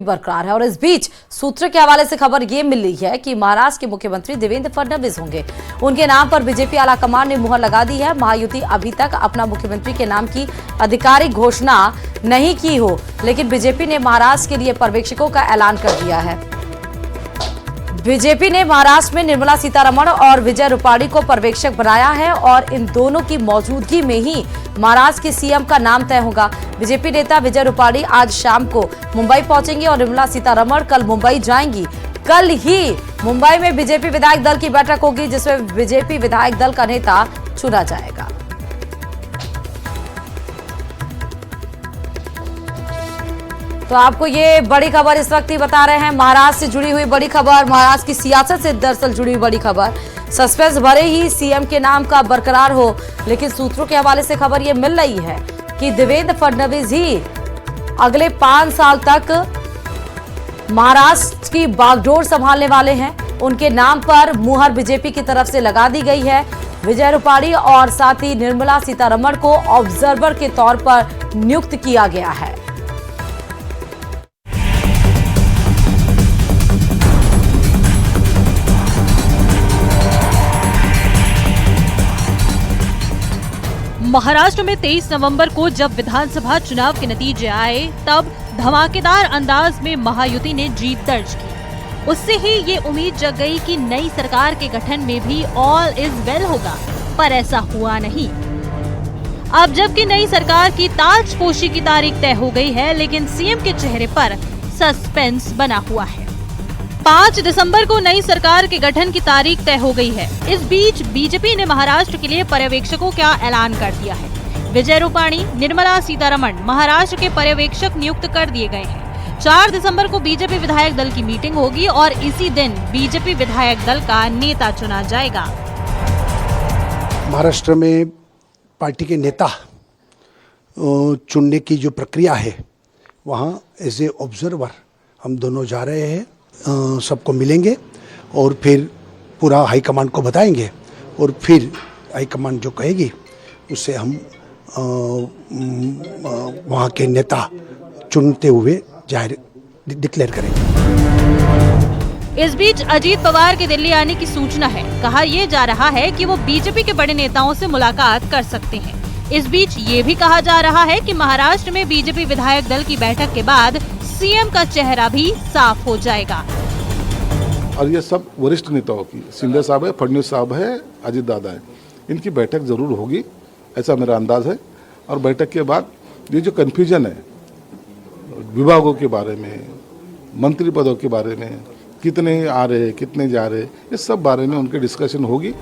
बरकरार है। और इस बीच सूत्र के हवाले से खबर ये मिल रही है कि महाराष्ट्र के मुख्यमंत्री देवेंद्र फडणवीस होंगे। उनके नाम पर बीजेपी आलाकमान ने मुहर लगा दी है। महायुति अभी तक अपना मुख्यमंत्री के नाम की आधिकारिक घोषणा नहीं की हो, लेकिन बीजेपी ने महाराष्ट्र के लिए पर्यवेक्षकों का ऐलान कर दिया है। बीजेपी ने महाराष्ट्र में निर्मला सीतारमण और विजय रूपाणी को पर्यवेक्षक बनाया है और इन दोनों की मौजूदगी में ही महाराष्ट्र के सीएम का नाम तय होगा। बीजेपी नेता विजय रूपाणी आज शाम को मुंबई पहुंचेंगे और निर्मला सीतारमण कल मुंबई जाएंगी। कल ही मुंबई में बीजेपी विधायक दल की बैठक होगी, जिसमें बीजेपी विधायक दल का नेता चुना जाएगा। तो आपको ये बड़ी खबर इस वक्त ही बता रहे हैं, महाराष्ट्र से जुड़ी हुई बड़ी खबर, महाराष्ट्र की सियासत से दरअसल जुड़ी हुई बड़ी खबर। सस्पेंस भरे ही सीएम के नाम का बरकरार हो, लेकिन सूत्रों के हवाले से खबर ये मिल रही है कि देवेंद्र फडणवीस ही अगले 5 साल तक महाराष्ट्र की बागडोर संभालने वाले हैं। उनके नाम पर मुहर बीजेपी की तरफ से लगा दी गई है। विजय रूपाणी और साथ ही निर्मला सीतारमण को ऑब्जर्वर के तौर पर नियुक्त किया गया है। महाराष्ट्र में 23 नवंबर को जब विधानसभा चुनाव के नतीजे आए, तब धमाकेदार अंदाज में महायुति ने जीत दर्ज की। उससे ही ये उम्मीद जग गई कि नई सरकार के गठन में भी ऑल इज वेल होगा, पर ऐसा हुआ नहीं। अब जबकि नई सरकार की ताजपोशी की तारीख तय हो गई है, लेकिन सीएम के चेहरे पर सस्पेंस बना हुआ है। 5 दिसंबर को नई सरकार के गठन की तारीख तय हो गई है। इस बीच बीजेपी ने महाराष्ट्र के लिए पर्यवेक्षकों का ऐलान कर दिया है। विजय रूपाणी, निर्मला सीतारमण महाराष्ट्र के पर्यवेक्षक नियुक्त कर दिए गए हैं। 4 दिसंबर को बीजेपी विधायक दल की मीटिंग होगी और इसी दिन बीजेपी विधायक दल का नेता चुना जाएगा। महाराष्ट्र में पार्टी के नेता चुनने की जो प्रक्रिया है, वहाँ एज ए ऑब्जर्वर हम दोनों जा रहे हैं। सबको मिलेंगे और फिर पूरा हाईकमांड को बताएंगे और फिर हाईकमांड जो कहेगी उससे हम वहाँ के नेता चुनते हुए जाहिर डिक्लेयर करेंगे। इस बीच अजीत पवार के दिल्ली आने की सूचना है। कहा यह जा रहा है कि वो बीजेपी के बड़े नेताओं से मुलाकात कर सकते हैं। इस बीच ये भी कहा जा रहा है कि महाराष्ट्र में बीजेपी विधायक दल की बैठक के बाद सीएम का चेहरा भी साफ हो जाएगा। और ये सब वरिष्ठ नेताओं की, शिंदे साहब है, फडणवीस साहब है, अजीत दादा है, इनकी बैठक जरूर होगी, ऐसा मेरा अंदाज है। और बैठक के बाद ये जो कन्फ्यूजन है विभागों के बारे में, मंत्री पदों के बारे में, कितने आ रहे कितने जा रहे, इस सब बारे में उनकी डिस्कशन होगी।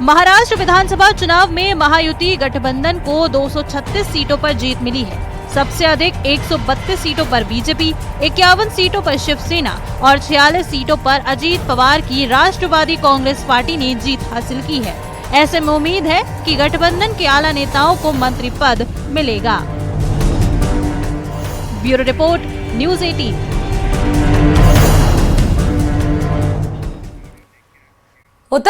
महाराष्ट्र विधानसभा चुनाव में महायुति गठबंधन को 236 सीटों पर जीत मिली है। सबसे अधिक 132 सीटों पर बीजेपी, 51 सीटों पर शिवसेना और 46 सीटों पर अजीत पवार की राष्ट्रवादी कांग्रेस पार्टी ने जीत हासिल की है। ऐसे में उम्मीद है कि गठबंधन के आला नेताओं को मंत्री पद मिलेगा। Bureau report, news 18। उत्तर